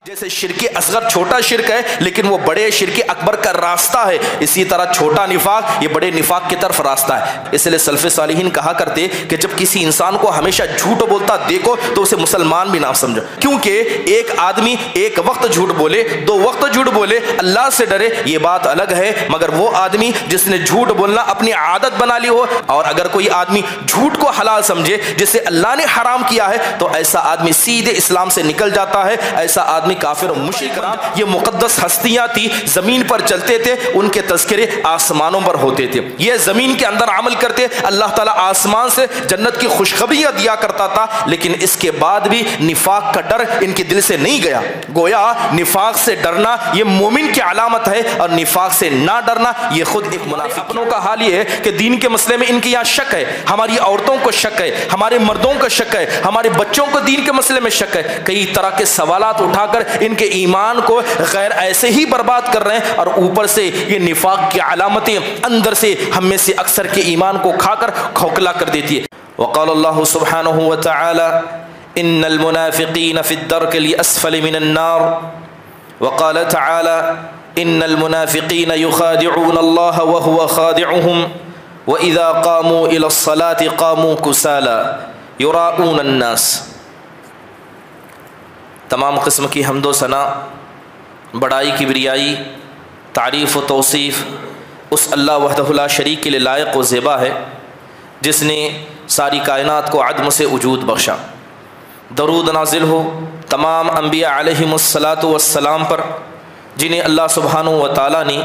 جیسے شرک اصغر چھوٹا شرک ہے لیکن وہ بڑے شرک اکبر کا راستہ ہے، اسی طرح چھوٹا نفاق یہ بڑے نفاق کی طرف راستہ ہے۔ اس لیے سلف صالحین کہا کرتے کہ جب کسی انسان کو ہمیشہ جھوٹ بولتا دیکھو تو اسے مسلمان بھی نہ سمجھو، کیونکہ ایک آدمی ایک وقت جھوٹ بولے، 2 وقت جھوٹ بولے، اللہ سے ڈرے، یہ بات الگ ہے، مگر وہ آدمی جس نے جھوٹ بولنا اپنی عادت بنا لی ہو، اور اگر کوئی آدمی جھوٹ کو حلال سمجھے جسے اللہ نے حرام کیا ہے تو ایسا آدمی سیدھے اسلام سے نکل جاتا ہے، ایسا آدمی کافر و مشرک۔ یہ مقدس ہستیاں تھی، زمین پر چلتے تھے، ان کے تذکرے آسمانوں پر ہوتے تھے، یہ زمین کے اندر عمل کرتے، اللہ تعالیٰ آسمان سے جنت کی خوشخبریاں دیا کرتا تھا، لیکن اس کے بعد بھی نفاق کا ڈر ان کے دل سے نہیں گیا۔ گویا نفاق سے ڈرنا یہ مومن کی علامت ہے، اور نفاق سے نہ ڈرنا یہ خود ایک منافق۔ اپنوں کا حال یہ ہے کہ دین کے مسئلے میں ان کے یہاں شک ہے، ہماری عورتوں کو شک ہے، ہمارے مردوں کو شک ہے، ہمارے بچوں کو دین کے مسئلے میں شک ہے، کئی طرح کے سوالات اٹھا کر ان کے ایمان کو غیر ایسے ہی برباد کر رہے ہیں، اور اوپر سے یہ نفاق کی علامتیں اندر سے ہم میں سے اکثر کے ایمان کو کھا کر کھوکھلا کر دیتی ہے۔ وقال اللہ سبحانہ وتعالی ان المنافقین فی الدرک الاسفل من النار، وقال تعالی ان المنافقین یخادعون اللہ وهو خادعهم وَإِذَا قَامُوا إِلَى الصَّلَاةِ قَامُوا كُسَالَى يُرَاءُونَ النَّاسَ۔ تمام قسم کی حمد و ثنا، بڑائی کبریائی، تعریف و توصیف اس اللہ وحدہ لا شریک کے لیے لائق و زیبا ہے جس نے ساری کائنات کو عدم سے وجود بخشا۔ درود نازل ہو تمام انبیاء علیہم الصلاۃ والسلام پر، جنہیں اللہ سبحانہ و تعالیٰ نے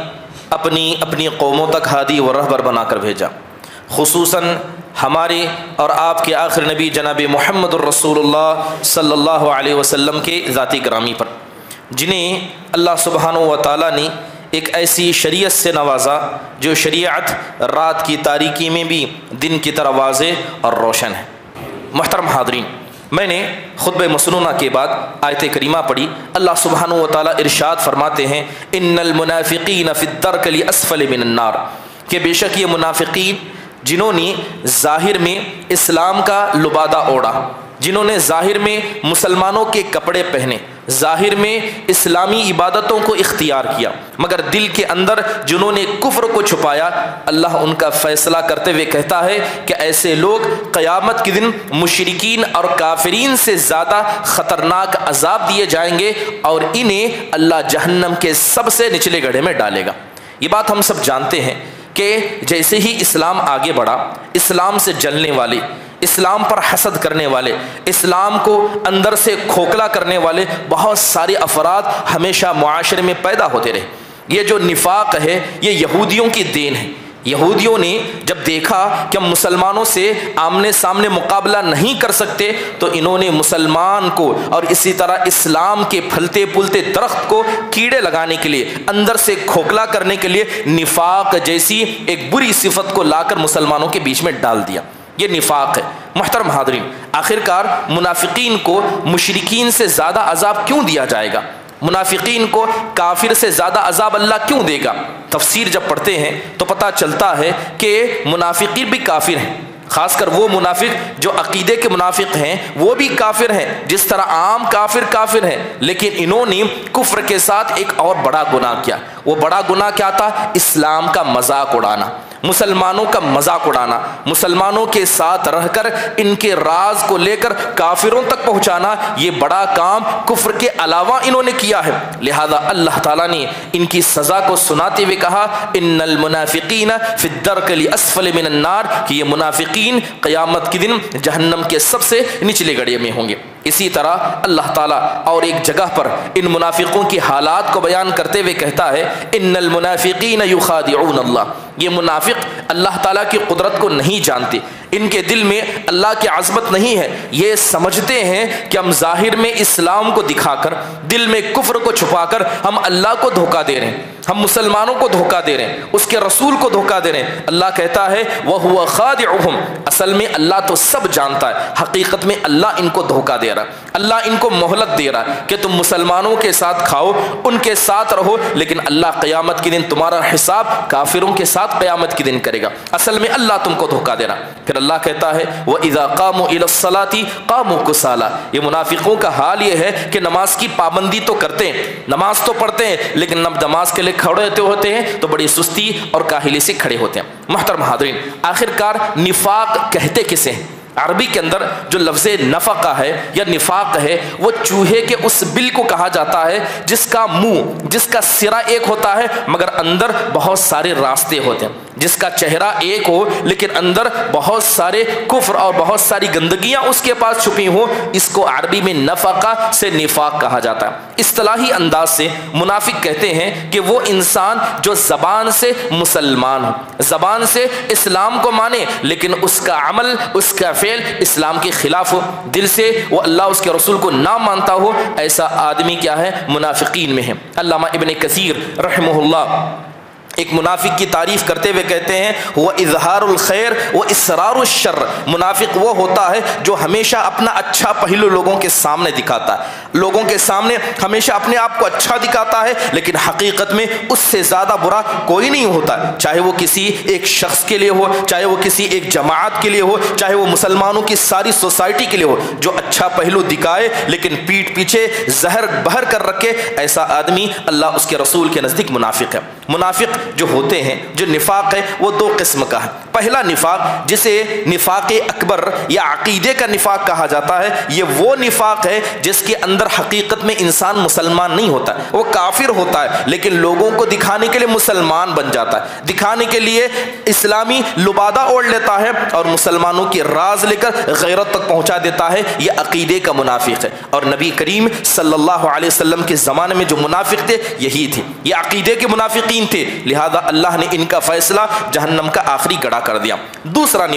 اپنی قوموں تک ہادی و رہبر بنا کر بھیجا، خصوصاً ہمارے اور آپ کے آخر نبی جناب محمد الرسول اللہ صلی اللہ علیہ وسلم کے ذاتی گرامی پر، جنہیں اللہ سبحانہ و تعالیٰ نے ایک ایسی شریعت سے نوازا جو شریعت رات کی تاریکی میں بھی دن کی طرح واضح اور روشن ہے۔ محترم حاضرین، میں نے خطبہ مسنونہ کے بعد آیت کریمہ پڑھی، اللہ سبحانہ و تعالیٰ ارشاد فرماتے ہیں ان المنافقین فی الدرک الاسفل من النار، کہ بے شک یہ منافقین جنہوں نے ظاہر میں اسلام کا لبادہ اوڑھا، جنہوں نے ظاہر میں مسلمانوں کے کپڑے پہنے، ظاہر میں اسلامی عبادتوں کو اختیار کیا، مگر دل کے اندر جنہوں نے کفر کو چھپایا، اللہ ان کا فیصلہ کرتے ہوئے کہتا ہے کہ ایسے لوگ قیامت کے دن مشرکین اور کافرین سے زیادہ خطرناک عذاب دیے جائیں گے، اور انہیں اللہ جہنم کے سب سے نچلے گڑھے میں ڈالے گا۔ یہ بات ہم سب جانتے ہیں کہ جیسے ہی اسلام آگے بڑھا، اسلام سے جلنے والے، اسلام پر حسد کرنے والے، اسلام کو اندر سے کھوکھلا کرنے والے بہت سارے افراد ہمیشہ معاشرے میں پیدا ہوتے رہے۔ یہ جو نفاق ہے یہ یہودیوں کی دین ہے۔ یہودیوں نے جب دیکھا کہ ہم مسلمانوں سے آمنے سامنے مقابلہ نہیں کر سکتے، تو انہوں نے مسلمان کو اور اسی طرح اسلام کے پھلتے پھولتے درخت کو کیڑے لگانے کے لیے، اندر سے کھوکھلا کرنے کے لیے نفاق جیسی ایک بری صفت کو لا کر مسلمانوں کے بیچ میں ڈال دیا۔ یہ نفاق ہے۔ محترم حاضرین، آخرکار منافقین کو مشرکین سے زیادہ عذاب کیوں دیا جائے گا؟ منافقین کو کافر سے زیادہ عذاب اللہ کیوں دے گا؟ تفسیر جب پڑھتے ہیں تو پتہ چلتا ہے کہ منافقین بھی کافر ہیں، خاص کر وہ منافق جو عقیدے کے منافق ہیں وہ بھی کافر ہیں، جس طرح عام کافر ہیں، لیکن انہوں نے کفر کے ساتھ ایک اور بڑا گناہ کیا۔ وہ بڑا گناہ کیا تھا؟ اسلام کا مذاق اڑانا، مسلمانوں کا مذاق اڑانا، مسلمانوں کے ساتھ رہ کر ان کے راز کو لے کر کافروں تک پہنچانا، یہ بڑا کام کفر کے علاوہ انہوں نے کیا ہے۔ لہذا اللہ تعالیٰ نے ان کی سزا کو سناتے ہوئے کہا ان المنافقین فی الدرک الاسفل من النار، کہ یہ منافقین قیامت کے دن جہنم کے سب سے نچلے گڑھے میں ہوں گے۔ اسی طرح اللہ تعالیٰ اور ایک جگہ پر ان منافقوں کی حالات کو بیان کرتے ہوئے کہتا ہے ان المنافقین یخادعون اللہ، یہ منافق اللہ تعالیٰ کی قدرت کو نہیں جانتے، ان کے دل میں اللہ کی عظمت نہیں ہے، یہ سمجھتے ہیں کہ ہم ظاہر میں اسلام کو دکھا کر دل میں کفر کو چھپا کر ہم اللہ کو دھوکہ دے رہے ہیں، ہم مسلمانوں کو دھوکہ دے رہے ہیں، اس کے رسول کو دھوکہ دے رہے ہیں۔ اللہ کہتا ہے وَهُوَ خَادِعُهُمْ، اصل میں اللہ تو سب جانتا ہے، حقیقت میں اللہ ان کو دھوکہ دے رہا ہے، اللہ ان کو مہلت دے رہا ہے کہ تم مسلمانوں کے ساتھ کھاؤ، ان کے ساتھ رہو، لیکن اللہ قیامت کے دن تمہارا حساب کافروں کے ساتھ قیامت کے دن کرے گا۔ اصل میں اللہ تم کو دھوکہ دے رہا ہے۔ پھر اللہ کہتا ہے وَإِذَا قَامُوا إِلَى الصَّلَاةِ قَامُوا كُسَالَىٰ، یہ منافقوں کا حال یہ ہے کہ نماز کی پابندی تو کرتے ہیں، نماز تو پڑھتے ہیں، لیکن نماز کے لیے کھڑے ہوتے ہیں تو بڑی سستی اور کاہلی سے کھڑے ہوتے ہیں۔ محترم حاضرین، آخرکار نفاق کہتے کسے ہیں؟ عربی کے اندر جو لفظ نفقہ ہے یا نفاق ہے وہ چوہے کے اس بل کو کہا جاتا ہے جس کا منہ، جس کا سرا ایک ہوتا ہے مگر اندر بہت سارے راستے ہوتے ہیں، جس کا چہرہ ایک ہو لیکن اندر بہت سارے کفر اور بہت ساری گندگیاں اس کے پاس چھپی ہوں، اس کو عربی میں نفقہ سے نفاق کہا جاتا ہے۔ اصطلاحی انداز سے منافق کہتے ہیں کہ وہ انسان جو زبان سے مسلمان ہو، زبان سے اسلام کو مانے لیکن اس کا عمل، اس کا فعل اسلام کے خلاف ہو، دل سے وہ اللہ اس کے رسول کو نہ مانتا ہو، ایسا آدمی کیا ہے؟ منافقین میں ہے۔ علامہ ابن کثیر رحمہ اللہ ایک منافق کی تعریف کرتے ہوئے کہتے ہیں وہ اظہار الخیر و اسرار الشر، منافق وہ ہوتا ہے جو ہمیشہ اپنا اچھا پہلو لوگوں کے سامنے دکھاتا ہے، لوگوں کے سامنے ہمیشہ اپنے آپ کو اچھا دکھاتا ہے لیکن حقیقت میں اس سے زیادہ برا کوئی نہیں ہوتا، چاہے وہ کسی ایک شخص کے لیے ہو، چاہے وہ کسی ایک جماعت کے لیے ہو، چاہے وہ مسلمانوں کی ساری سوسائٹی کے لیے ہو، جو اچھا پہلو دکھائے لیکن پیٹھ پیچھے زہر بہر کر رکھے، ایسا آدمی اللہ اس کے رسول کے نزدیک منافق ہے۔ منافق جو ہوتے ہیں، جو نفاق ہے وہ دو قسم کا ہے۔ پہلا نفاق جسے نفاق اکبر یا عقیدے کا نفاق کہا جاتا ہے، یہ وہ نفاق ہے جس کے اندر حقیقت میں انسان مسلمان نہیں ہوتا، وہ کافر ہوتا ہے لیکن لوگوں کو دکھانے کے لیے مسلمان بن جاتا ہے، دکھانے کے لیے اسلامی لبادہ اوڑھ لیتا ہے اور مسلمانوں کی راز لے کر غیرت تک پہنچا دیتا ہے، یہ عقیدے کا منافق ہے۔ اور نبی کریم صلی اللہ علیہ وسلم کے زمانے میں جو منافق تھے یہی تھے، یہ عقیدے کے منافقین تھے، لہذا اللہ نے ان کا فیصلہ جہنم کا آخری گڑھا کر دیا۔ دوسرا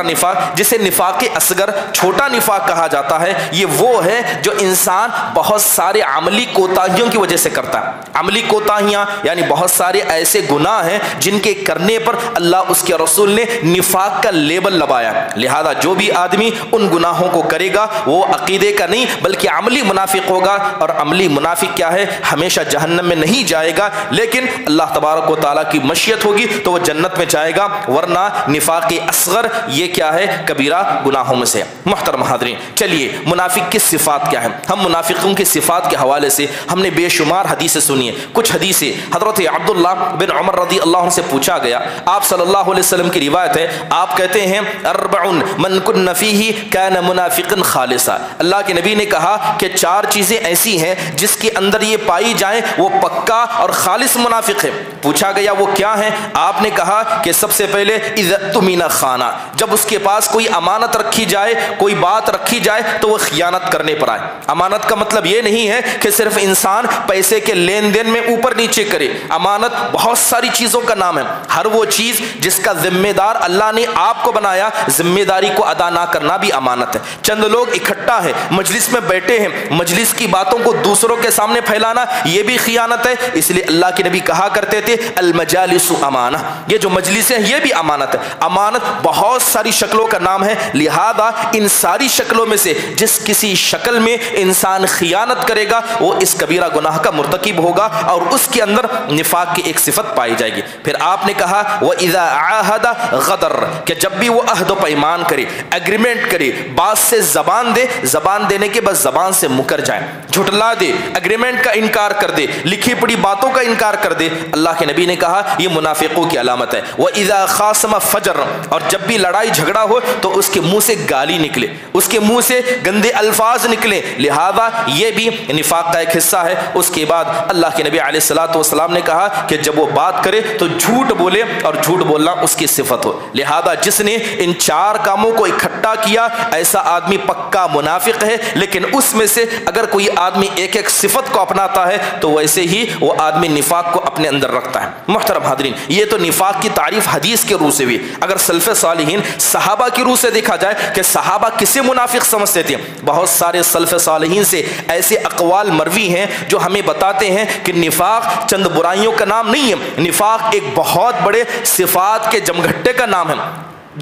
نفاق جسے نفاق اصغر، چھوٹا نفاق کہا جاتا ہے، یہ وہ ہے جو انسان بہت سارے عملی کوتاہیوں کی وجہ سے کرتا ہے۔ عملی کوتاہیاں یعنی بہت سارے ایسے گناہ ہیں جن کے کرنے پر اللہ اس کے رسول نے نفاق کا لیبل لگایا، لہذا جو بھی آدمی ان گناہوں کو کرے گا وہ عقیدے کا نہیں بلکہ عملی منافق ہوگا، اور عملی منافق کیا ہے؟ ہمیشہ جہنم میں نہیں جائے گا لیکن اللہ تبارک و تعالیٰ کی مشیت ہوگی تو وہ جنت میں جائے گا، ورنہ نفاق اصغر یہ کیا ہے؟ کبیرہ گناہوں میں سے۔ محترم حاضرین، چلیے منافق کی صفات کیا ہے؟ ہم منافقوں کی صفات کے حوالے سے ہم نے بے شمار حدیثیں سنی ہیں۔ کچھ حدیثیں حضرت عبداللہ بن عمر رضی اللہ عنہ سے پوچھا گیا، آپ صلی اللہ علیہ وسلم کی روایت ہے، آپ کہتے ہیں اربع من کن فیہ کان منافقا خالصا، اللہ کے نبی نے کہا کہ چار چیزیں ایسی ہیں جس کے اندر یہ پائی جائیں وہ پکا اور خالص منافق ہے۔ پوچھا گیا وہ کیا ہیں؟ آپ نے کہا کہ سب سے پہلے اذا اؤتمن خانہ، جب اس کے پاس کوئی امانت رکھی جائے، کوئی بات رکھی جائے تو وہ خیانت کرنے پر آئے۔ امانت کا مطلب یہ نہیں ہے کہ صرف انسان پیسے کے لین دین میں اوپر نیچے کرے، امانت بہت ساری چیزوں کا نام ہے، ہر وہ چیز جس کا ذمہ دار اللہ نے آپ کو بنایا، ذمہ داری کو ادا نہ کرنا بھی امانت ہے۔ چند لوگ اکٹھا ہیں، مجلس میں بیٹھے ہیں، مجلس کی باتوں کو دوسروں کے سامنے پھیلانا یہ بھی خیانت ہے، اس لیے اللہ کے نبی کہا کرتے تھے المجالس امانہ، یہ جو مجلسیں یہ بھی امانت ہے۔ امانت بہت ساری شکلوں کا نام ہے، لہذا ان ساری شکلوں میں سے جس کسی شکل میں انسان خیانت کرے گا وہ اس کبیرہ گناہ کا مرتکب ہوگا اور اس کے اندر نفاق کی ایک صفت پائی جائے گی۔ پھر آپ نے کہا وَإِذَا عَاهَدَ غَدَرَ، کہ جب بھی وہ عہد و پیمان کرے، ایگریمنٹ کرے، بات سے زبان دے، زبان دینے کے بعد زبان سے مکر جائے، جھٹلا دے، ایگریمنٹ کا انکار کر دے، لکھی پڑھی باتوں کا انکار کر دے، اللہ کے نبی نے کہا یہ منافقوں کی علامت ہے۔ وَإِذَا خَاصَمَ فَجَرَ، اور جب بھی لڑائی جھگڑا ہو تو اس کے منہ سے گالی نکلے، اس کے منہ سے گندے الفاظ نکلے، لہذا یہ بھی نفاق کا ایک حصہ ہے۔ اس کے بعد اللہ کے نبی علیہ الصلوۃ والسلام نے کہا کہ جب وہ بات کرے تو جھوٹ بولے اور جھوٹ بولنا اس کی صفت ہو، لہذا جس نے ان چار کاموں کو اکٹھا کیا ایسا آدمی پکا منافق ہے۔ لیکن اس میں سے اگر کوئی آدمی ایک ایک صفت کو اپناتا ہے تو ویسے ہی وہ آدمی نفاق کو اپنے اندر رکھتا ہے۔ محترم حاضرین، یہ تو نفاق کی تعریف حدیث کے روح سے ہوئی۔ اگر سلف صالحین صحابہ کی روح سے دیکھا جائے کہ صحابہ کسے منافق سمجھتے تھے، بہت سارے سلف صالحین سے ایسے اقوال مروی ہیں جو ہمیں بتاتے ہیں کہ نفاق چند برائیوں کا نام نہیں ہے، نفاق ایک بہت بڑے صفات کے جمگھٹے کا نام ہے۔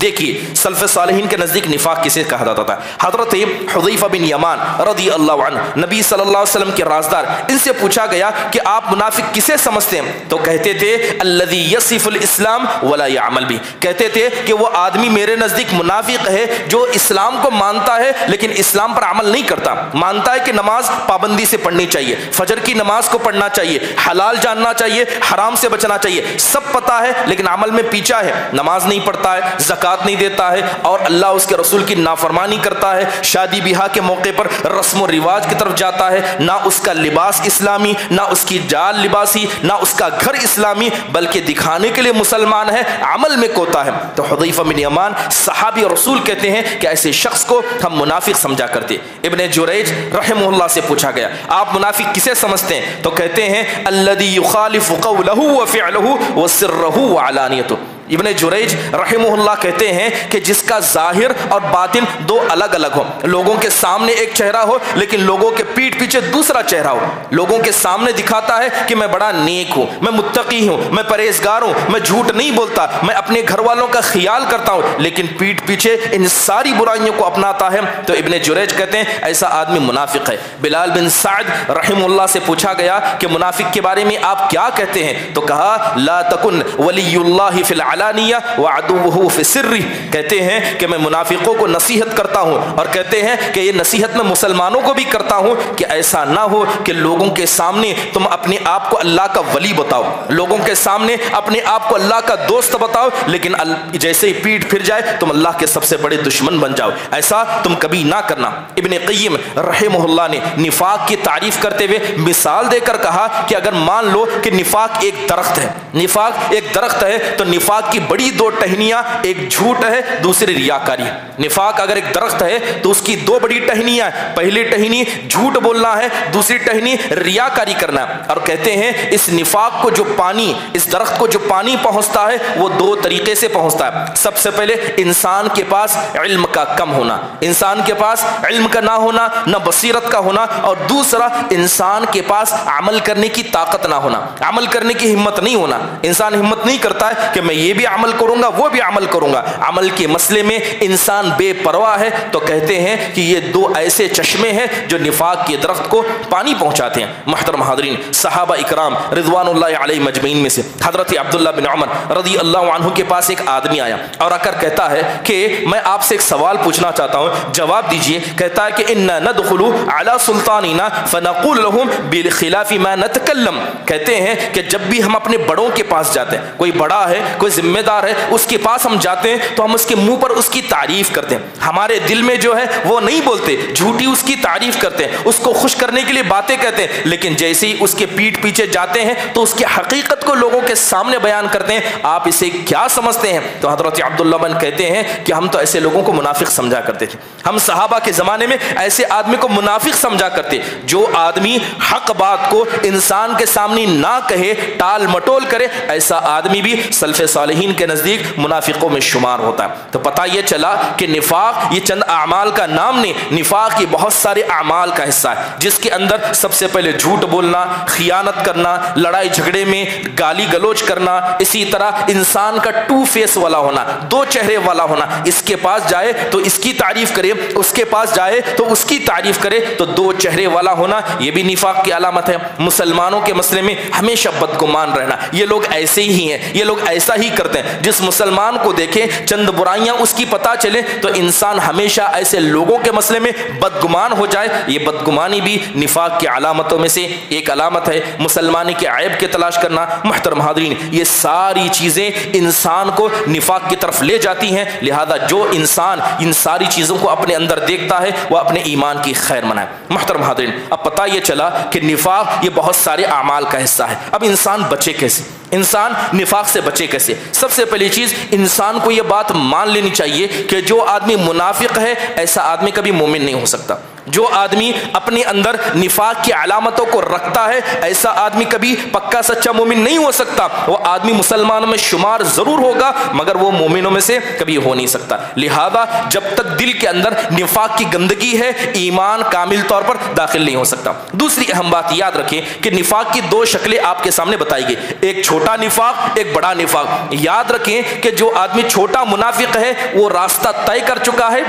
دیکھیے سلف صالحین کے نزدیک نفاق کسے کہا جاتا تھا؟ حضرت حذیفہ بن یمان رضی اللہ عنہ نبی صلی اللہ علیہ وسلم کے رازدار، ان سے پوچھا گیا کہ آپ منافق کسے سمجھتے ہیں؟ تو کہتے تھے الذی یصف الاسلام ولا یعمل بھی، کہتے تھے کہ وہ آدمی میرے نزدیک منافق ہے جو اسلام کو مانتا ہے لیکن اسلام پر عمل نہیں کرتا، مانتا ہے کہ نماز پابندی سے پڑھنی چاہیے، فجر کی نماز کو پڑھنا چاہیے، حلال جاننا چاہیے، حرام سے بچنا چاہیے، سب پتا ہے لیکن عمل میں پیچھا ہے، نماز نہیں پڑھتا ہے، زکوٰۃ نہیں دیتا ہے اور اللہ اس کے رسول کی نافرمانی کرتا ہے، شادی بیاہ کے موقع پر رسم و رواج کی طرف جاتا ہے، نہ اس کا لباس اسلامی، نہ اس کی جال لباسی، نہ اس کا گھر اسلامی، بلکہ دکھانے کے لیے مسلمان ہے، عمل میں کوتا ہے۔ تو حذیفہ بن یمان صحابی رسول کہتے ہیں کہ ایسے شخص کو ہم منافق سمجھا کرتے۔ ابن جریج رحمہ اللہ سے پوچھا گیا آپ منافق کسے سمجھتے ہیں؟ تو کہتے ہیں الذی یخالف قولہ وفعلہ وسرہ وعلانیتہ۔ ابن جریج رحمہ اللہ کہتے ہیں کہ جس کا ظاہر اور باطن دو الگ الگ ہو، لوگوں کے سامنے ایک چہرہ ہو لیکن لوگوں کے پیٹھ پیچھے دوسرا چہرہ ہو، لوگوں کے سامنے دکھاتا ہے کہ میں بڑا نیک ہوں، میں متقی ہوں، میں پرہیزگار ہوں، میں جھوٹ نہیں بولتا، میں اپنے گھر والوں کا خیال کرتا ہوں، لیکن پیٹھ پیچھے ان ساری برائیوں کو اپناتا ہے، تو ابن جریج کہتے ہیں ایسا آدمی منافق ہے۔ بلال بن سعد رحمہ اللہ سے پوچھا گیا کہ منافق کے بارے میں آپ کیا کہتے ہیں؟ تو کہا لا تکن ولی اللہ فی العلانیہ وعدوہ فی السر، کہتے ہیں کہ میں منافقوں کو نصیحت کرتا ہوں اور کہتے ہیں کہ یہ نصیحت میں مسلمانوں کو بھی کرتا ہوں کہ ایسا نہ ہو کہ لوگوں کے سامنے تم اپنے آپ کو اللہ کا ولی بتاؤ، لوگوں کے سامنے اپنے آپ کو اللہ کا دوست بتاؤ، لیکن جیسے ہی پیٹھ پھر جائے تم اللہ کے سب سے بڑے دشمن بن جاؤ، ایسا تم کبھی نہ کرنا۔ ابن قیم رحمہ اللہ نے نفاق کی تعریف کرتے ہوئے مثال دے کر کہا کہ اگر مان لو کہ نفاق ایک درخت ہے، نفاق ایک درخت ہے تو نفاق کی بڑی دو ٹہنیاں، ایک جھوٹ ہے دوسری ریاکاری ہے۔ نفاق اگر ایک درخت ہے تو اس کی دو بڑی ٹہنیاں ہیں، پہلی ٹہنی جھوٹ بولنا ہے، دوسری ٹہنی ریاکاری کرنا ہے، اور کہتے ہیں اس نفاق کو جو پانی، اس درخت کو جو پانی پہنچتا ہے وہ دو طریقے سے پہنچتا ہے۔ سب سے پہلے انسان کے پاس علم کا کم ہونا، انسان کے پاس علم کا نہ ہونا، نہ بصیرت کا ہونا، اور دوسرا انسان کے پاس عمل کرنے کی طاقت نہ ہونا، عمل کرنے کی ہمت نہیں ہونا۔ انسان ہمت نہیں کرتا ہے کہ میں یہ بھی عمل کروں گا وہ بھی عمل کروں گا، عمل کے مسئلے میں انسان بے پرواہ ہے۔ تو کہتے ہیں کہ یہ دو ایسے چشمے ہیں جو نفاق کے درخت کو پانی پہنچاتے ہیں۔ محترم حاضرین، صحابہ اکرام رضوان اللہ علیہ مجمعین میں سے حضرت عبداللہ بن عمر رضی اللہ عنہ کے پاس ایک آدمی آیا اور آ کر کہتا ہے کہ میں آپ سے ایک سوال پوچھنا چاہتا ہوں، جواب دیجئے۔ کہتا ہے کہ انا ندخل علی سلطاننا فنقول لهم بخلاف ما نتکلم، کہتے ہیں کہ جب بھی ہم اپنے بڑوں کے پاس جاتے ہیں، کوئی بڑا ہے، کوئی ذمہ دار ہے، اس کے پاس ہم جاتے ہیں تو ہم اس کے منہ پر اس کی تعریف کرتے ہیں، ہمارے دل میں جو ہے وہ نہیں بولتے، جھوٹی اس کی تعریف کرتے ہیں، اس کو خوش کرنے کے لیے باتیں کہتے ہیں، لیکن جیسے ہی اس کے پیٹھ پیچھے جاتے ہیں تو اس کی حقیقت کو لوگوں کے سامنے بیان کرتے ہیں۔ آپ اسے کیا سمجھتے ہیں؟ تو حضرت عبداللہ بن کہتے ہیں کہ ہم تو ایسے لوگوں کو منافق سمجھا کرتے تھے، ہم صحابہ کے زمانے میں ایسے آدمی کو منافق سمجھا کرتے، جو آدمی حق بات کو انسان کے سامنے نہ کہے، ٹال مٹول کرے، ایسا آدمی بھی سلف صالحین کے نزدیک منافقوں میں شمار ہوتا ہے۔ تو پتہ یہ چلا کہ نفاق یہ چند اعمال کا نام نہیں، نفاق یہ بہت سارے اعمال کا حصہ ہے، جس کے اندر سب سے پہلے جھوٹ بولنا، خیانت کرنا، لڑائی جھگڑے میں گالی گلوچ کرنا، اسی طرح انسان کا ٹو فیس والا ہونا، دو چہرے والا ہونا، اس کے پاس جائے تو اس کی تعریف کرے، اس کے پاس جائے تو اس کی تعریف کرے، تو دو چہرے والا ہونا یہ بھی نفاق کی علامت ہے۔ مسلمانوں کے مسئلے میں ہمیشہ بدگمان رہنا، یہ لوگ ایسے ہی ہیں، یہ لوگ ایسا ہی کرتے ہیں، جس مسلمان کو دیکھیں چند برائیاں اس کی پتہ چلے تو انسان ہمیشہ ایسے لوگوں کے مسئلے میں بدگمان ہو جائے۔ یہ بدگمانی بھی نفاق کی علامتوں میں سے ایک علامت ہے۔ مسلمانی کے عیب کے تلاش کرنا، محترم حاضرین، یہ ساری چیزیں انسان کو نفاق کی طرف لے جاتی ہیں، لہذا جو انسان ان ساری چیزوں کو اپنے اندر دیکھتا ہے وہ اپنے ایمان کی خیر منائے۔ محترم حاضرین، اب پتہ یہ چلا کہ نفاق یہ بہت سارے اعمال کا حصہ ہے۔ اب انسان بچے کیسے؟ انسان نفاق سے بچے کیسے؟ سب سے پہلی چیز انسان کو یہ بات مان لینی چاہیے کہ جو آدمی منافق ہے ایسا آدمی کبھی مومن نہیں ہو سکتا۔ جو آدمی اپنے اندر نفاق کی علامتوں کو رکھتا ہے ایسا آدمی کبھی پکا سچا مومن نہیں ہو سکتا. وہ آدمی مسلمانوں میں شمار ضرور ہوگا مگر وہ مومنوں میں سے کبھی ہو نہیں سکتا. لہذا جب تک دل کے اندر نفاق کی گندگی ہے ایمان کامل طور پر داخل نہیں ہو سکتا. دوسری اہم بات یاد رکھیں کہ نفاق کی دو شکلیں آپ کے سامنے بتائی گئی, ایک چھوٹا نفاق ایک بڑا نفاق. یاد رکھیں کہ جو آدمی چھوٹا منافق ہے وہ راستہ طے کر چکا ہے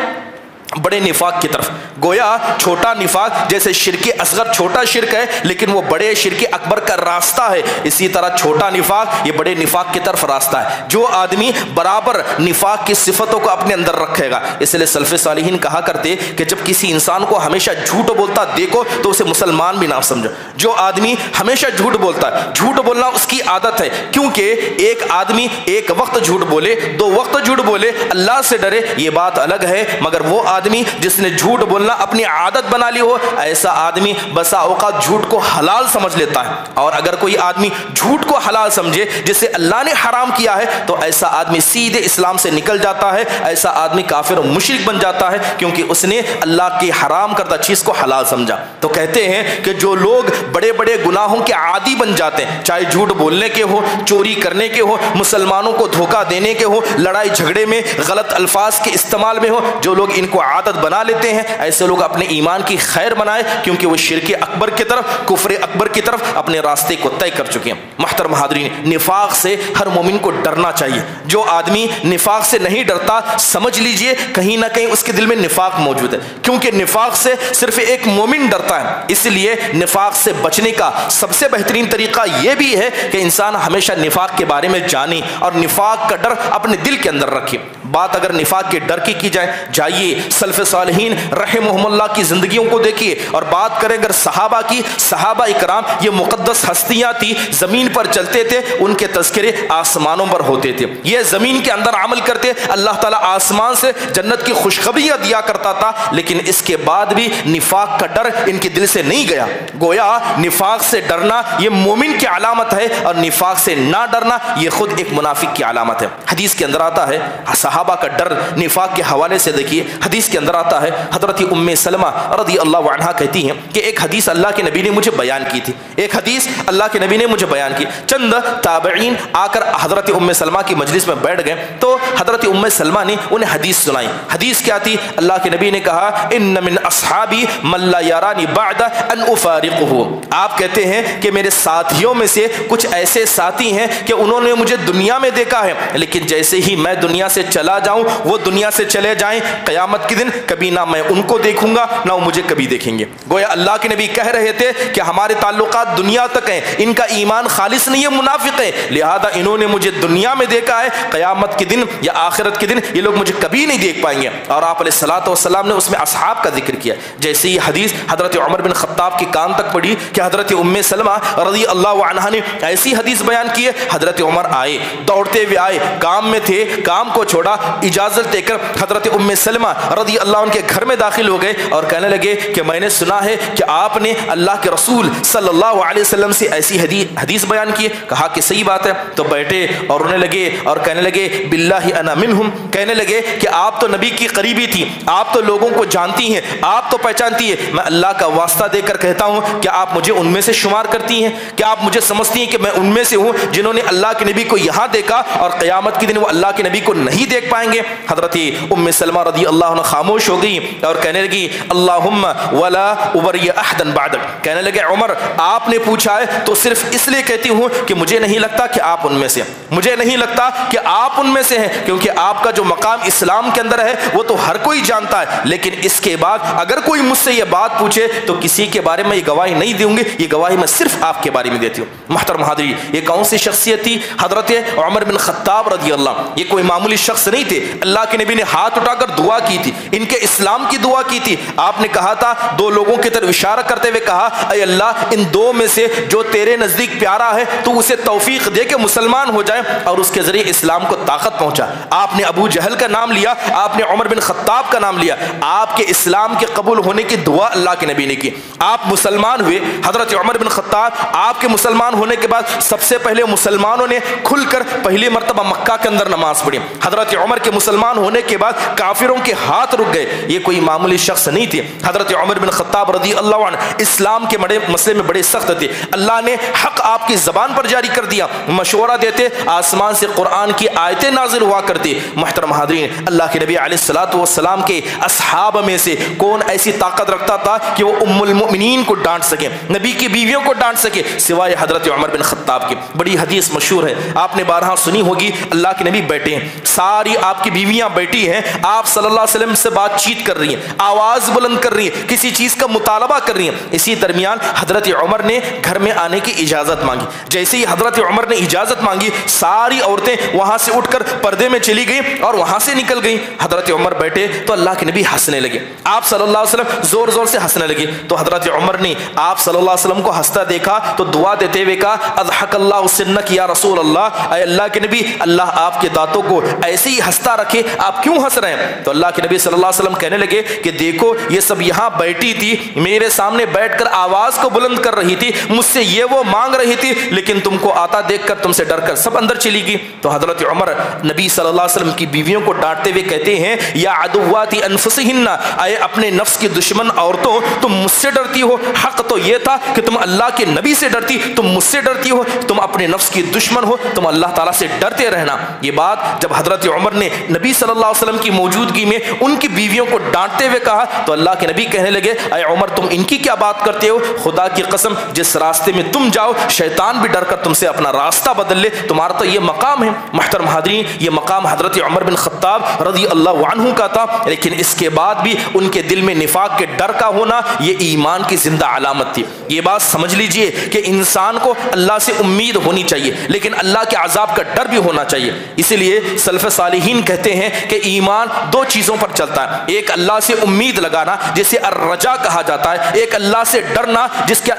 بڑے نفاق کی طرف. گویا چھوٹا نفاق جیسے شرک اصغر چھوٹا شرک ہے لیکن وہ بڑے شرک اکبر کا راستہ ہے, اسی طرح چھوٹا نفاق یہ بڑے نفاق کی طرف راستہ ہے. جو آدمی برابر نفاق کی صفتوں کو اپنے اندر رکھے گا, اس لیے سلف صالحین کہا کرتے کہ جب کسی انسان کو ہمیشہ جھوٹ بولتا دیکھو تو اسے مسلمان بھی نہ سمجھو. جو آدمی ہمیشہ جھوٹ بولتا ہے, جھوٹ بولنا اس کی عادت ہے, کیونکہ ایک آدمی ایک وقت جھوٹ بولے دو وقت جھوٹ بولے اللہ سے ڈرے یہ بات الگ ہے, مگر وہ آدمی جس نے جھوٹ بولنا اپنی عادت بنا لی ہو ایسا آدمی بسا اوقات جھوٹ کو حلال سمجھ لیتا ہے. اور اگر کوئی آدمی جھوٹ کو حلال سمجھے جسے اللہ نے حرام کیا ہے تو ایسا آدمی سیدھے اسلام سے نکل جاتا ہے, ایسا آدمی کافر و مشرک بن جاتا ہے کیونکہ اس نے اللہ کی حرام کردہ چیز کو حلال سمجھا. تو کہتے ہیں کہ جو لوگ بڑے بڑے گناہوں کے عادی بن جاتے ہیں, چاہے جھوٹ بولنے کے ہو, چوری کرنے کے ہو, مسلمانوں کو دھوکہ دینے کے ہو, لڑائی جھگڑے میں غلط الفاظ کے استعمال میں ہو, جو لوگ ان کو عادت بنا لیتے ہیں ایسے لوگ اپنے ایمان کی خیر بنائے کیونکہ وہ شرک اکبر کی طرف کفر اکبر کی طرف اپنے راستے کو طے کر چکے ہیں. محترم حاضرین, نفاق سے ہر مومن کو ڈرنا چاہیے. جو آدمی نفاق سے نہیں ڈرتا سمجھ لیجئے کہیں نہ کہیں اس کے دل میں نفاق موجود ہے, کیونکہ نفاق سے صرف ایک مومن ڈرتا ہے. اس لیے نفاق سے بچنے کا سب سے بہترین طریقہ یہ بھی ہے کہ انسان ہمیشہ نفاق کے بارے میں جانے اور نفاق کا ڈر اپنے دل کے اندر رکھے. بات اگر نفاق کے ڈر کی جائیے سلف صالحین رحمہم اللہ کی زندگیوں کو دیکھیے اور بات کریں اگر صحابہ کی, صحابہ اکرام یہ مقدس ہستیاں تھی, زمین پر چلتے تھے, ان کے تذکرے آسمانوں پر ہوتے تھے, یہ زمین کے اندر عمل کرتے, اللہ تعالیٰ آسمان سے جنت کی خوشخبریاں دیا کرتا تھا, لیکن اس کے بعد بھی نفاق کا ڈر ان کے دل سے نہیں گیا. گویا نفاق سے ڈرنا یہ مومن کی علامت ہے اور نفاق سے نہ ڈرنا یہ خود ایک منافق کی علامت ہے. حدیث کے اندر آتا ہے صحابہ کا ڈر نفاق کے حوالے سے دیکھیے, حدیث کے اندر آتا ہے حضرت ام سلمہ رضی اللہ عنہا کہتی ہیں کہ ایک حدیث اللہ کے نبی نے مجھے بیان کی تھی, ایک حدیث اللہ کے نبی نے مجھے بیان کی. چند تابعین آ کر حضرت ام سلمہ کی مجلس میں بیٹھ گئے تو حضرت ام سلمہ نے انہیں حدیث سنائی. حدیث کیا تھی؟ اللہ کے نبی نے کہا ان من اصحابی من لا یرانی بعد ان افارقہ. آپ کہتے ہیں کہ میرے ساتھیوں میں سے کچھ ایسے ساتھی ہیں کہ انہوں نے مجھے دنیا میں دیکھا ہے لیکن جیسے ہی میں دنیا سے چلا جاؤں وہ دنیا سے چلے جائیں, قیامت کے دن کبھی نہ میں ان کو دیکھوں گا نہ وہ مجھے کبھی دیکھیں گے. گویا اللہ کے نبی کہہ رہے تھے کہ ہمارے تعلقات دنیا تک ہیں, ان کا ایمان خالص نہیں ہے, منافق ہے, لہذا انہوں نے مجھے دنیا میں دیکھا ہے, قیامت کے دن یا آخرت کے دن یہ لوگ مجھے کبھی نہیں دیکھ پائیں گے. اور آپ علیہ الصلوۃ والسلام نے اس میں اصحاب کا ذکر کیا. جیسے یہ حدیث حضرت عمر بن خطاب کے کان تک پڑی کہ حضرت ام سلمہ رضی اللہ عنہا نے ایسی حدیث بیان کی ہے, حضرت عمر آئے, دوڑتے ہوئے آئے, کام میں تھے, کام کو چھوڑا, اجازت دے کر حضرت ام سلمہ رضی اللہ عنہ کے گھر میں داخل ہو گئے اور کہنے لگے کہ میں نے سنا ہے کہ آپ نے اللہ کے رسول صلی اللہ علیہ وسلم سے ایسی حدیث بیان کی. کہا کہ صحیح بات ہے. تو بیٹھے اور رونے لگے اور کہنے لگے باللہ انا منہم, کہنے لگے کہ آپ تو نبی کی قریبی تھی, آپ تو لوگوں کو جانتی ہیں, آپ تو پہچانتی ہیں, میں اللہ کا واسطہ دے کر کہتا ہوں کہ آپ مجھے ان میں سے شمار کرتی ہیں, کہ آپ مجھے سمجھتی ہیں کہ میں ان میں سے ہوں جنہوں نے اللہ کے نبی کو یہاں دیکھا اور قیامت کے دن وہ اللہ کے نبی کو نہیں دیکھ پائیں گے. حضرت ام سلمہ رضی اللہ عنہ خاموش ہو گئی اور کہنے لگی اللہم ولا ابری احدا بعدک, کہنے لگے عمر آپ نے پوچھا ہے تو صرف اس لیے کہتی ہوں کہ مجھے نہیں لگتا کہ آپ ان میں سے, مجھے نہیں لگتا کہ آپ ان میں سے ہیں, کیونکہ آپ کا جو مقام اسلام کے اندر ہے وہ تو ہر کوئی جانتا ہے, لیکن اس کے بعد اگر کوئی مجھ سے یہ بات پوچھے تو کسی کے بارے میں یہ گواہی نہیں دوں گی, یہ گواہی میں صرف آپ کے بارے میں دیتی ہوں. محترم حاضرین, یہ کون سی شخصیت تھی؟ حضرت عمر بن خطاب رضی اللہ, یہ کوئی معمولی شخص نہیں تھے. اللہ کے نبی نے ہاتھ اٹھا کر دعا کی تھی, ان کے اسلام کی دعا کی تھی. آپ نے کہا تھا, دو لوگوں کی طرف اشارہ کرتے ہوئے کہا اے اللہ ان دو میں سے جو تیرے نزدیک پیارا ہے تو اسے توفیق دے کہ مسلمان ہو جائے اور اس کے ذریعے اسلام کو طاقت پہنچا. آپ نے ابو جہل کا نام لیا, آپ نے عمر بن خطاب کا نام لیا, آپ کے اسلام کے قبول ہونے کی دعا اللہ کے نبی نے کی. آپ مسلمان ہوئے. حضرت عمر بن خطاب آپ کے مسلمان ہونے کے بعد سب سے پہلے مسلمانوں نے کھل کر پہلی مرتبہ مکہ کے اندر نماز پڑھی. حضرت عمر کے مسلمان ہونے کے بعد کافروں کے ہاتھ رک گئے. یہ کوئی معمولی شخص نہیں تھے. حضرت عمر بن خطاب رضی اللہ عنہ اسلام کے بڑے مسئلے میں بڑے سخت تھے. اللہ نے حق آپ کی زبان پر جاری کر دیا, مشورہ دیتے, آسمان سے قرآن کی آیتیں نازل ہوا کرتی. محترم حاضرین, اللہ کے نبی علیہ الصلوۃ والسلام کے اصحاب میں سے کون ایسی طاقت رکھتا تھا کہ وہ ام المؤمنین کو ڈانٹ سکے, نبی کی بیویوں کو ڈانٹ سکے, سوائے حضرت عمر بن خطاب کی. بڑی حدیث مشہور ہے, آپ نے بارہا سنی ہوگی. اللہ کے نبی بیٹھے ہیں, ساری آپ کی بیویاں بیٹھی ہیں, آپ صلی اللہ علیہ وسلم سے بات چیت کر رہی ہیں, آواز بلند کر رہی ہیں, کسی چیز کا مطالبہ کر رہی ہیں. اسی درمیان حضرت عمر نے گھر میں آنے کی اجازت مانگی. جیسے ہی حضرت عمر نے اجازت مانگی, ساری عورتیں وہاں سے اٹھ کر پردے میں چلی گئیں اور وہاں سے نکل گئیں. حضرت عمر بیٹھے تو اللہ کے نبی ہنسنے لگے, آپ صلی اللہ علیہ وسلم زور زور سے ہنسنے لگے. تو حضرت عمر نے آپ صلی اللہ علیہ وسلم کو ہنستا دیکھا تو دعا دیتے ہوئے کہا, اضحک اللہ سنک یا رسول اللہ, اے اللہ کے نبی, اللہ آپ کے دانتوں کو ایسے ہی ہنستا رکھے, آپ کیوں ہنس رہے ہیں؟ تو اللہ کے نبی صلی اللہ علیہ وسلم کہنے لگے کہ دیکھو, یہ سب یہاں بیٹھی تھی, میرے سامنے بیٹھ کر آواز کو بلند کر رہی تھی, مجھ سے یہ وہ مانگ رہی تھی, لیکن تم کو آتا دیکھ کر تم سے ڈر کر سب اندر چلی گئی. تو حضرت عمر نبی صلی اللہ علیہ وسلم کی بیویوں کو ڈانٹتے ہوئے کہتے ہیں, یا عدوات انفسہن, اے اپنے نفس کی دشمن عورتوں, تم مجھ سے ڈرتی ہو. حق تو یہ تھا کہ تم اللہ کے نبی سے ڈرتی, تم مجھ سے ڈرتی ہو. تم اپنے نفس کی دشمن ہو, تم اللہ تعالیٰ سے ڈرتے رہنا. یہ بات جب حضرت عمر نے نبی صلی اللہ علیہ وسلم کی موجودگی میں ان کی بیویوں کو ڈانٹتے ہوئے کہا تو اللہ کے نبی کہنے لگے, اے عمر, تم ان کی کیا بات کرتے ہو؟ خدا کی قسم, جس راستے میں تم جاؤ شیطان بھی ڈر کر تم سے اپنا راستہ بدل لے, تمہارا تو یہ مقام ہے. محترم حاضرین, یہ مقام حضرت عمر بن خطاب رضی اللہ عنہ کا تھا, لیکن اس کے بعد بھی ان کے دل میں نفاق کے ڈر کا ہونا یہ ایمان کی زندہ علامت تھی. یہ بات سمجھ لیجئے کہ انسان کو اللہ سے امید ہونی چاہیے, لیکن اللہ کے عذاب کا ڈر بھی ہونا چاہیے. اسی لیے سلف صالحین کہتے ہیں کہ ایمان دو چیزوں پر چلتا ہے, ایک اللہ سے امید لگانا جسے الرجا کہا جاتا ہے, ایک اللہ سے ڈرنا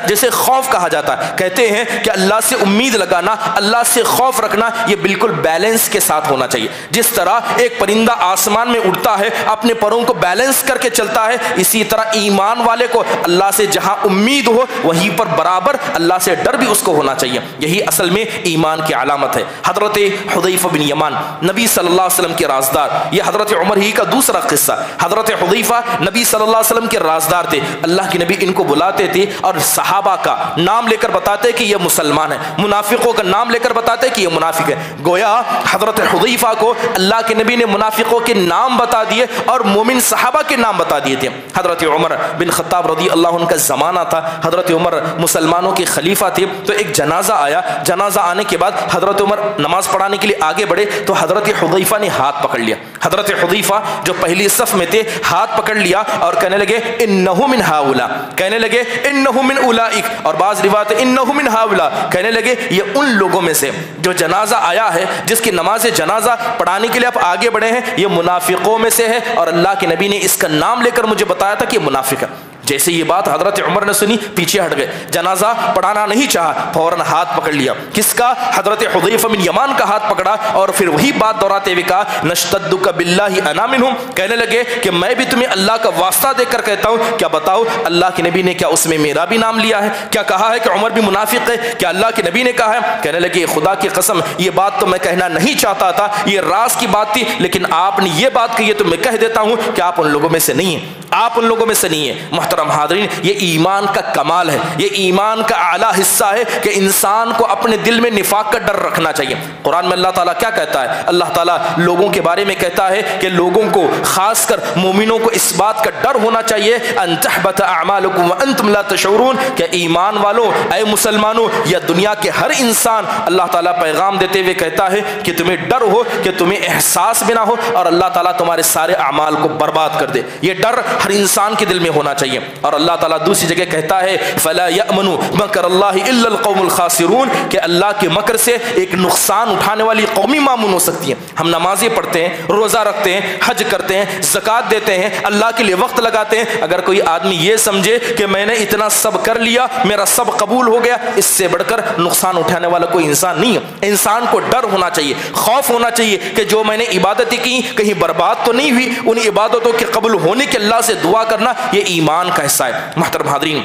جسے خوف کہا جاتا ہے. کہتے ہیں کہ اللہ سے امید لگانا, اللہ سے خوف رکھنا, یہ بالکل بیلنس کے ساتھ ہونا چاہیے. جس طرح ایک پرندہ آسمان میں اڑتا ہے, اپنے پروں کو بیلنس کر کے چلتا ہے, اسی طرح ایمان والے کو اللہ سے جہاں امید ہو وہیں پر برابر اللہ سے ڈر بھی اس کو ہونا چاہیے. یہی اصل میں ایمان کی علامت ہے. حضرت حذیفہ بن یمان نبی صلی اللہ علیہ وسلم کے رازدار, یہ حضرت عمر ہی کا دوسرا قصہ. حضرت حذیفہ نبی صلی اللہ علیہ وسلم کے رازدار تھے. اللہ کے نبی ان کو بلاتے تھے اور صحابہ کا نام لے کر بتاتے کہ یہ مسلمان ہے, منافقوں کا نام لے کر بتاتے کہ یہ منافق ہے. گویا حضرت حذیفہ کو اللہ کے نبی نے منافقوں کے نام بتا دیے اور مومن صحابہ کے نام بتا دیے تھے. حضرت عمر بن خطاب رضی اللہ عنہ کا زمانہ تھا, حضرت عمر مسلمانوں کے خلیفہ تھے. تو ایک جنازہ آیا, جنازہ آنے کے بعد حضرت عمر نماز پڑھانے کے لیے آگے بڑھے تو حضرت حذیفہ نے ہاتھ پکڑ لیا. حضرت حذیفہ جو پہلی صف میں تھے ہاتھ پکڑ لیا اور کہنے لگے انہ من ہؤلاء, کہنے لگے انہ من اولئک, اور بعض روایت انہ من ہؤلاء, کہنے لگے یہ ان لوگوں میں سے جو جنازہ آیا ہے, جس کی نماز جنازہ پڑھانے کے لیے آپ آگے بڑھے ہیں, یہ منافقوں میں سے ہے, اور اللہ کے نبی نے اس کا نام لے کر مجھے بتایا تھا کہ یہ منافق ہے. جیسے یہ بات حضرت عمر نے سنی, پیچھے ہٹ گئے, جنازہ پڑھانا نہیں چاہا, فوراً ہاتھ پکڑ لیا. کس کا؟ حضرت حذیفہ بن یمان کا ہاتھ پکڑا اور پھر وہی بات دہراتے ہوئے کہا نشتدک باللہ انا منہم, کہنے لگے کہ میں بھی تمہیں اللہ کا واسطہ دے کر کہتا ہوں, کیا بتاؤ اللہ کے نبی نے کیا اس میں میرا بھی نام لیا ہے؟ کیا کہا ہے کہ عمر بھی منافق ہے؟ کیا اللہ کے نبی نے کہا ہے؟ کہنے لگے خدا کی قسم, یہ بات تو میں کہنا نہیں چاہتا تھا, یہ راز کی بات تھی, لیکن آپ نے یہ بات کہی ہے تو میں کہہ دیتا ہوں کہ آپ ان لوگوں میں سے نہیں ہیں, آپ ان لوگوں میں سے نہیں ہیں. محترم حاضرین, یہ ایمان کا کمال ہے, یہ ایمان کا اعلیٰ حصہ ہے کہ انسان کو اپنے دل میں نفاق کا ڈر رکھنا چاہیے. قرآن میں اللہ تعالیٰ کیا کہتا ہے؟ اللہ تعالیٰ لوگوں کے بارے میں کہتا ہے کہ لوگوں کو, خاص کر مومنوں کو اس بات کا ڈر ہونا چاہیے ان تحبط اعمالکم وانتم لا تشعرون, کہ ایمان والوں, اے مسلمانوں, یا دنیا کے ہر انسان, اللہ تعالیٰ پیغام دیتے ہوئے کہتا ہے کہ تمہیں ڈر ہو, کہ تمہیں احساس بھی نہ ہو, اور اللہ تعالیٰ تمہارے سارے اعمال کو برباد کر دے. یہ ڈر ہر انسان کے دل میں ہونا چاہیے. اور اللہ تعالیٰ دوسری جگہ کہتا ہے فلا یأمن مکر اللہ الا القوم الخاسرون, کہ اللہ کے مکر سے ایک نقصان اٹھانے والی قومی معمون ہو سکتی ہیں. ہم نمازیں پڑھتے ہیں, روزہ رکھتے ہیں, حج کرتے ہیں, زکوٰۃ دیتے ہیں, اللہ کے لیے وقت لگاتے ہیں, اگر کوئی آدمی یہ سمجھے کہ میں نے اتنا سب کر لیا, میرا سب قبول ہو گیا, اس سے بڑھ کر نقصان اٹھانے والا کوئی انسان نہیں ہے. انسان کو ڈر ہونا چاہیے, خوف ہونا چاہیے کہ جو میں نے عبادتیں کی کہیں برباد تو نہیں ہوئی. ان عبادتوں کے قبول ہونے کے اللہ سے دعا کرنا یہ ایمان کا حصہ ہے. محترم حاضرین,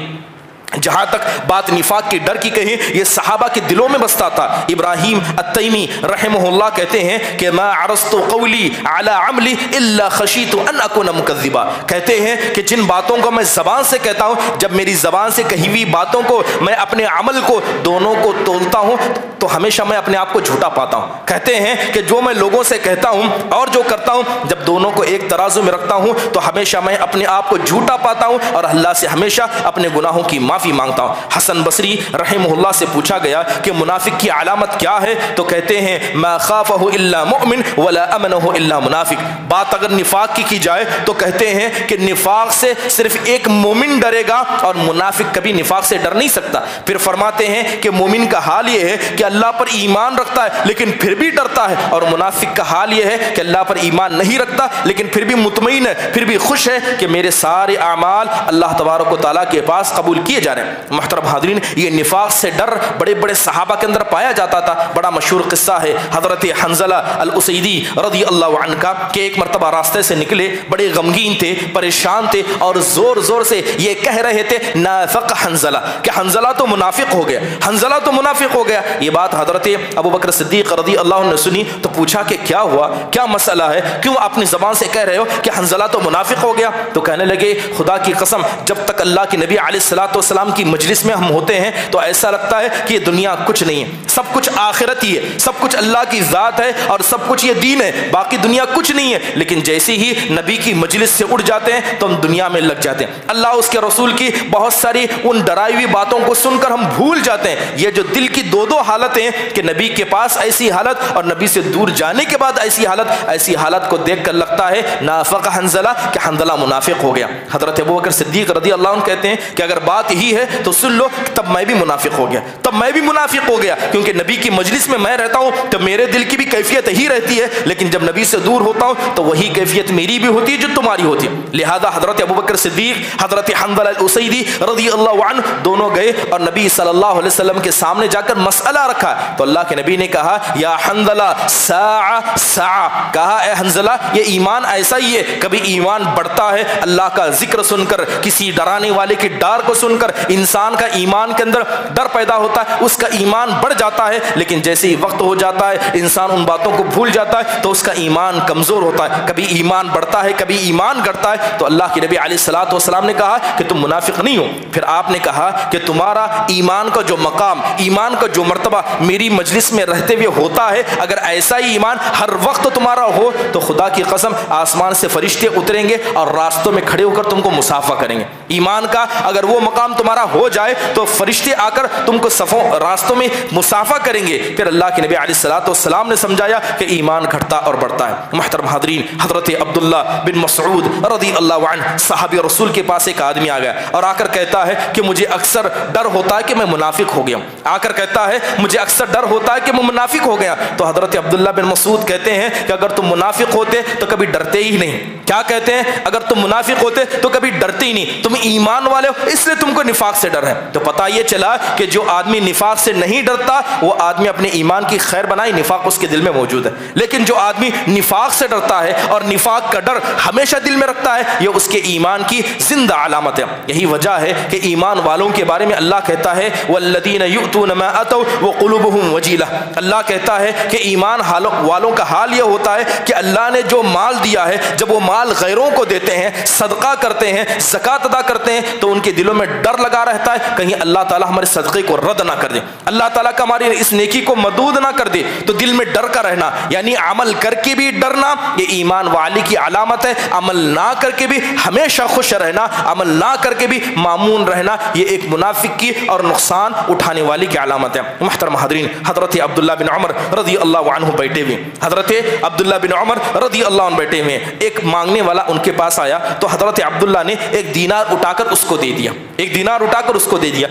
جہاں تک بات نفاق کے ڈر کی کہیں، یہ صحابہ کے دلوں میں بستا تھا۔ ابراہیم التیمی رحمہ اللہ کہتے ہیں کہ ما عرضت قولی علی عملی الا خشیت ان اکون مکذبا، کہتے ہیں کہ جن باتوں کو میں زبان سے کہتا ہوں، جب میری زبان سے کہی ہوئی باتوں کو میں اپنے عمل کو دونوں کو تولتا ہوں تو ہمیشہ میں اپنے آپ کو جھوٹا پاتا ہوں۔ کہتے ہیں کہ جو میں لوگوں سے کہتا ہوں اور جو کرتا ہوں، جب دونوں کو ایک ترازو میں رکھتا ہوں تو ہمیشہ میں اپنے آپ کو جھوٹا پاتا ہوں اور اللہ سے ہمیشہ اپنے گناہوں کی معافی مانگتا ہوں۔ حسن بصری رحمہ اللہ سے پوچھا گیا کہ منافق کی علامت کیا ہے، تو کہتے ہیں ما خافہ الا مؤمن ولا امنہ الا منافق۔ بات اگر نفاق کی جائے تو کہتے ہیں کہ نفاق سے صرف ایک مومن ڈرے گا اور منافق کبھی نفاق سے ڈر نہیں سکتا۔ پھر فرماتے ہیں کہ مومن کا حال یہ ہے کہ اللہ پر ایمان رکھتا ہے لیکن پھر بھی ڈرتا ہے، اور منافق کا حال یہ ہے کہ اللہ پر ایمان نہیں رکھتا لیکن پھر بھی مطمئن ہے، پھر بھی خوش ہے کہ میرے سارے اعمال اللہ تبارک و تعالیٰ کے پاس قبول کیے جا رہے ہیں۔ محترم حاضرین، یہ نفاق سے ڈر بڑے بڑے صحابہ کے اندر پایا جاتا تھا۔ بڑا مشہور قصہ ہے حضرت حنظلہ الاسیدی رضی اللہ عنہ کا کہ ایک مرتبہ راستے سے نکلے، بڑے غمگین تھے، پریشان تھے اور زور زور سے یہ کہہ رہے تھے نافق حنظلہ، کہ حنظلہ تو منافق ہو گیا، حنظلہ تو منافق ہو گیا۔ یہ بات حضرت ابو بکر صدیق رضی اللہ عنہ نے سنی تو پوچھا کہ کیا ہوا، کیا مسئلہ ہے، کیوں اپنی زبان سے کہہ رہے ہو کہ حنظلہ تو منافق ہو گیا؟ تو کہنے لگے خدا کی قسم، جب تک اللہ کے نبی علیہ الصلوۃ والسلام کی مجلس میں ہم ہوتے ہیں تو ایسا لگتا ہے کہ یہ دنیا کچھ نہیں ہے، سب کچھ آخرت ہی ہے، سب کچھ اللہ کی ذات ہے اور سب کچھ یہ دین ہے، باقی دنیا کچھ نہیں ہے۔ لیکن جیسے ہی نبی کی مجلس سے اٹھ جاتے ہیں تو ہم دنیا میں لگ جاتے ہیں، اللہ اس کے رسول کی بہت ساری ان ڈرائی ہوئی باتوں کو سن کر ہم بھول جاتے ہیں۔ یہ جو دل کی دو حالتیں کہ نبی کے پاس ایسی حالت اور نبی سے دور جانے کے بعد ایسی حالت کو دیکھ کر لگتا ہے نافق حنظلہ، کہ حنظلہ منافق ہو گیا۔ حضرت ابوبکر صدیق رضی اللہ عنہ کہتے ہیں کہ اگر بات ہی ہے تو سن لو، تب میں بھی منافق ہو گیا، تب میں بھی منافق ہو گیا، کیونکہ نبی کی مجلس میں میں رہتا ہوں تو میرے دل کی بھی کیفیت ہی رہتی ہے، لیکن جب نبی سے دور ہوتا ہوں تو وہی کیفیت میری بھی ہوتی ہے جو تمہاری ہوتی ہے۔ لہذا حضرت ابوبکر صدیق، حضرت حنظلہ الاسیدی رضی اللہ عنہ دونوں گئے اور نبی صلی اللہ علیہ وسلم کے سامنے جا کر مسئلہ رکھا تو اللہ کے نبی نے کہا یا حنظلہ ساعہ ساعہ، کہا اے حنظلہ یہ ایمان ایسا ہی ہے، کبھی ایمان بڑھتا ہے اللہ کا ذکر سن کر، کسی ڈرانے والے کی ڈار کو سن کر انسان کا ایمان کے اندر ڈر پیدا ہوتا ہے، اس کا ایمان بڑھ جاتا ہے، لیکن جیسے ہی وقت ہو جاتا ہے انسان ان باتوں کو بھول جاتا ہے تو اس کا ایمان کمزور ہوتا ہے، کبھی ایمان بڑھتا ہے کبھی ایمان گھٹتا ہے۔ تو اللہ کے نبی علیہ الصلوۃ والسلام نے کہا کہ تم منافق نہیں ہو۔ پھر آپ نے کہا کہ تمہارا ایمان کا جو مقام، ایمان کا جو مرتبہ میری مجلس میں رہتے ہوئے ہوتا ہے، اگر ایسا ہی ایمان ہر وقت تمہارا ہو تو خدا کی قسم آسمان سے فرشتے اتریں گے اور راستوں میں کھڑے ہو کر تم کو مصافحہ کریں گے۔ ایمان کا اگر وہ مقام تمہارا ہو جائے تو فرشتے آ کر تم کو صفوں راستوں میں مصافحہ کریں گے۔ پھر اللہ کے نبی علیہ الصلوۃ والسلام نے سمجھایا کہ ایمان گھٹتا اور بڑھتا ہے۔ محترم حاضرین، حضرت عبداللہ بن مسعود رضی اللہ عنہ صحابی رسول کے پاس ایک آدمی آ گیا اور آ کر کہتا ہے کہ مجھے اکثر ڈر ہوتا ہے کہ میں منافق ہو گیا ہوں، آ کر کہتا ہے مجھے اکثر ڈر ہوتا ہے کہ میں منافق ہو گیا۔ تو حضرت عبداللہ بن مسعود کہتے ہیں کہ اگر تم منافق ہوتے تو کبھی ڈرتے ہی نہیں۔ کیا کہتے ہیں؟ اگر تم منافق ہوتے تو کبھی ڈرتے ہی نہیں، تم ایمان والے ہو اس لیے تم کو نفاق سے ڈر ہے۔ تو پتہ یہ چلا کہ جو آدمی نفاق سے نہیں ڈرتا وہ آدمی اپنے ایمان کی خیر بنائے، نفاق اس کے دل میں موجود ہے، لیکن جو آدمی نفاق سے ڈرتا ہے اور نفاق کا ڈر ہمیشہ دل میں رکھتا ہے یہ اس کے ایمان کی زندہ علامت ہے۔ یہی وجہ ہے کہ ایمان والوں کے بارے میں اللہ کہتا ہے والذین یؤتون ما اتوا وقلوبهم وجیلہ، اللہ کہتا ہے کہ ایمان والوں کا حال یہ ہوتا ہے کہ اللہ نے جو مال دیا ہے جب وہ مال غیروں کو دیتے ہیں، صدقہ کرتے ہیں، زکوٰۃ ادا کرتے ہیں تو ان کے دلوں میں ڈر لگا رہتا ہے کہیں اللہ تعالیٰ ہمارے صدقے کو رد نہ کر دے، اللہ تعالیٰ کا ہماری اس نیکی کو مردود نہ کر دے، تو دل میں ڈر کا رہنا یعنی عمل کر کے بھی ڈرنا یہ ایمان والی کی علامت ہے، عمل نہ کر کے بھی ہمیشہ خوش رہنا، عمل نہ کر کے بھی معمون رہنا یہ ایک منافق کی اور نقصان اٹھانے والی کی علامت ہے۔ محترم حاضرین، حضرت عبداللہ بن عمر رضی اللہ عنہ بیٹھے ہوئے، حضرت عبداللہ بن عمر رضی اللہ عنہ بیٹھے ہوئے، ایک مانگنے والا ان کے پاس آیا تو حضرت عبداللہ نے ایک دینار اٹھا کر اس کو دے دیا، ایک دینار اٹھا کر اس کو دے دیا۔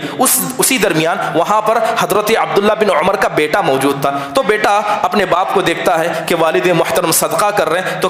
اسی درمیان وہاں پر حضرت عبداللہ بن عمر کا بیٹا موجود تھا، تو بیٹا اپنے باپ کو دیکھتا ہے کہ والد محترم صدقہ کر رہے ہیں تو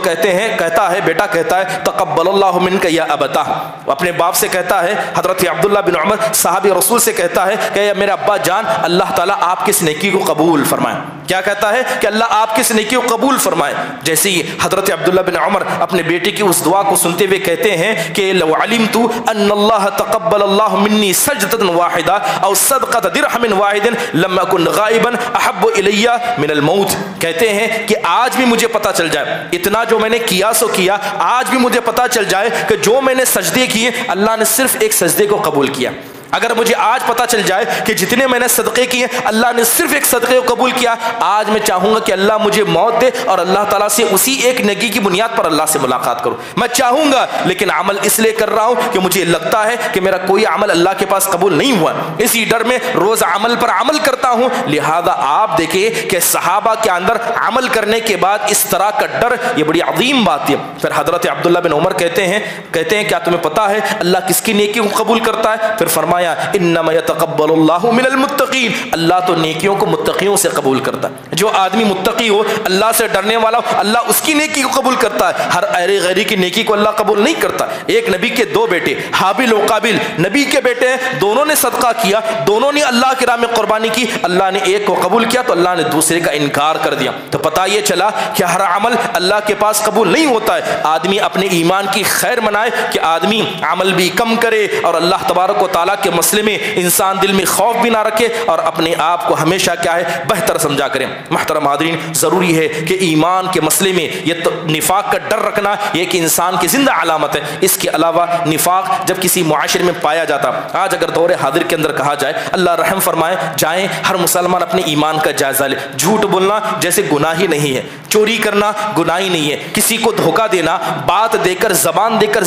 بیٹا کہتا ہے تقبل اللہ منک یا ابتا، اپنے باپ سے کہتا ہے، حضرت عبداللہ بن عمر صحابی رسول سے کہتا ہے کہ میرا ابا جان اللہ تعالیٰ آپ کی اس نیکی کو قبول فرمائے۔ کیا کہتا ہے کہ اللہ آپ کی اس نیکی کو قبول فرمائے۔ جیسے ہی حضرت عبداللہ بن عمر اپنے بیٹے کی اس دعا کو سنتے ہوئے کہتے ہیں کہ لو علمت ان اللہ تقبل اللہ منی سجدۃ واحدہ او صدقۃ درہم واحد لم اکن غائبا احب الی من الموت. کہتے ہیں کہ آج بھی مجھے پتہ چل جائے، اتنا جو میں نے کیا سو کیا، آج بھی مجھے پتہ چل جائے کہ جو میں نے سجدے کیے اللہ نے صرف ایک سجدے کو قبول کیا. اگر مجھے آج پتہ چل جائے کہ جتنے میں نے صدقے کیے اللہ نے صرف ایک صدقے کو قبول کیا، آج میں چاہوں گا کہ اللہ مجھے موت دے اور اللہ تعالیٰ سے اسی ایک نیکی کی بنیاد پر اللہ سے ملاقات کروں. میں چاہوں گا، لیکن عمل اس لیے کر رہا ہوں کہ مجھے لگتا ہے کہ میرا کوئی عمل اللہ کے پاس قبول نہیں ہوا، اسی ڈر میں روز عمل پر عمل کرتا ہوں. لہذا آپ دیکھیں کہ صحابہ کے اندر عمل کرنے کے بعد اس طرح کا ڈر، یہ بڑی عظیم بات ہے. پھر حضرت عبداللہ بن عمر کہتے ہیں کیا تمہیں پتہ ہے اللہ کس کی نیکی کو قبول کرتا ہے؟ پھر فرمایا انما يتقبل اللہ من المتقین، اللہ تو نیکیوں کو متقیوں سے قبول کرتا ہے. جو آدمی متقی ہو، اللہ سے ڈرنے والا ہو، اللہ اس کی نیکی کو قبول کرتا ہے. ہر ایرے غیری کی نیکی کو اللہ قبول نہیں کرتا. ایک نبی کے دو بیٹے حابل و قابل نبی کے بیٹے ہیں، دونوں نے صدقہ کیا، دونوں نے اللہ کی راہ میں قربانی کی. اللہ نے ایک کو قبول کیا تو اللہ نے دوسرے کا انکار کر دیا. تو پتہ یہ چلا کہ ہر عمل اللہ کے پاس قبول نہیں ہوتا ہے. آدمی اپنے ایمان کی خیر منائے کہ آدمی عمل بھی کم کرے اور اللہ تبارک و تعالیٰ کے مسئلے میں انسان دل میں خوف بھی نہ رکھے اور اپنے آپ کو ہمیشہ کیا ہے بہتر سمجھا کریں. محترم حاضرین، ضروری ہے کہ ایمان کے مسئلے میں یہ نفاق کا ڈر رکھنا یہ ایک انسان کی زندہ علامت ہے. اس کے علاوہ نفاق جب کسی معاشرے میں پایا جاتا، آج اگر دور حاضر کے اندر کہا جائے، اللہ رحم فرمائے، جائیں ہر مسلمان اپنے ایمان کا جائزہ لے. جھوٹ بولنا جیسے گناہ ہی نہیں ہے، چوری کرنا گناہ ہی نہیں ہے، کسی کو دھوکہ دینا، بات دے کر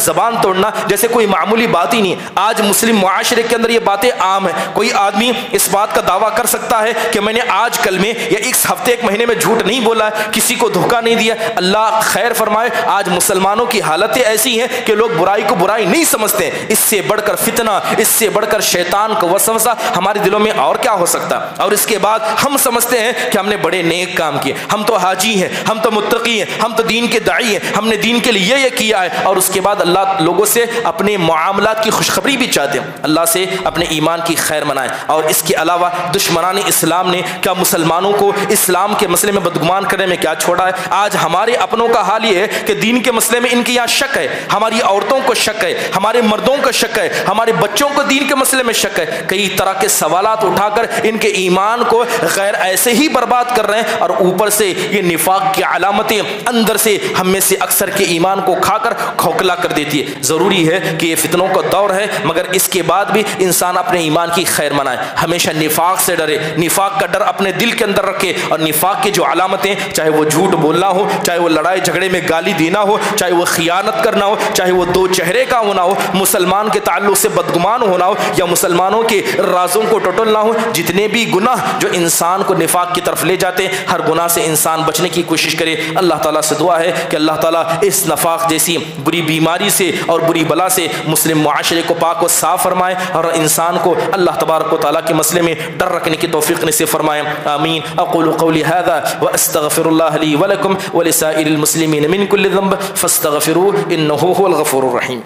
زبان توڑنا جیسے کوئی معمولی بات ہی نہیں ہے. آج مسلم معاشرے کے اندر یہ باتیں عام ہے. کوئی آدمی اس بات کا دعویٰ کر سکتا ہے کہ میں نے آج کل میں یا اس ہفتے ایک مہینے میں جھوٹ نہیں بولا ہے، کسی کو دھوکہ نہیں دیا. اللہ خیر فرمائے، آج مسلمانوں کی حالتیں ایسی ہیں کہ لوگ برائی کو برائی نہیں سمجھتے. اس سے بڑھ کر فتنہ، اس سے بڑھ کر شیطان کا وسوسہ ہمارے دلوں میں اور کیا ہو سکتا. اور اس کے بعد ہم سمجھتے ہیں کہ ہم نے بڑے نیک کام کیے، ہم تو حاجی ہیں، ہم تو متقی ہیں، ہم تو دین کے داعی ہیں، ہم نے دین کے لیے یہ کیا ہے. اور اس کے بعد اللہ لوگوں سے اپنے معاملات کی خوشخبری بھی چاہتے ہیں. اللہ سے اپنے ایمان کی خیر منائیں. اور اس کے علاوہ دشمنان اسلام نے کیا مسلمانوں کو اسلام کے مسئلے میں بدگمان کرنے میں کیا چھوڑا ہے؟ آج ہمارے اپنوں کا حال یہ ہے کہ دین کے مسئلے میں ان کے یہاں شک ہے، ہماری عورتوں کو شک ہے، ہمارے مردوں کو شک ہے، ہمارے بچوں کو دین کے مسئلے میں شک ہے. کئی طرح کے سوالات اٹھا کر ان کے ایمان کو غیر ایسے ہی برباد کر رہے ہیں. اور اوپر سے یہ نفاق کی علامتیں اندر سے ہم میں سے اکثر کے ایمان کو کھا کر کھوکھلا کر دیتی ہے. ضروری ہے کہ یہ فتنوں کا دور ہے، مگر اس کے بعد بھی انسان اپنے ایمان کی خیر منائے، ہمیشہ نفاق سے ڈرے، نفاق کا ڈر اپنے دل کے اندر رکھے. اور نفاق کی جو علامتیں، چاہے وہ جھوٹ بولنا ہو، چاہے وہ لڑائی جھگڑے میں گالی دینا ہو، چاہے وہ خیانت کرنا ہو، چاہے وہ دو چہرے کا ہونا ہو، مسلمان کے تعلق سے بدگمان ہونا ہو، یا مسلمانوں کے رازوں کو ٹٹولنا ہو، جتنے بھی گناہ جو انسان کو نفاق کی طرف لے جاتے ہیں، ہر گناہ سے انسان بچنے کی کوشش کرے. اللہ تعالیٰ سے دعا ہے کہ اللہ تعالیٰ اس نفاق جیسی بری بیماری سے اور بری بلا سے مسلم معاشرے کو پاک و صاف فرمائے اور انسان کو اللہ تبارک و تعالیٰ کے مسئلے میں ڈر رکھنے کی توفیق نصیب فرمائے. آمین. اقول قولی هذا واستغفر الله لي ولكم ولسائر المسلمين من كل ذنب فاستغفروه انه هو الغفور الرحيم.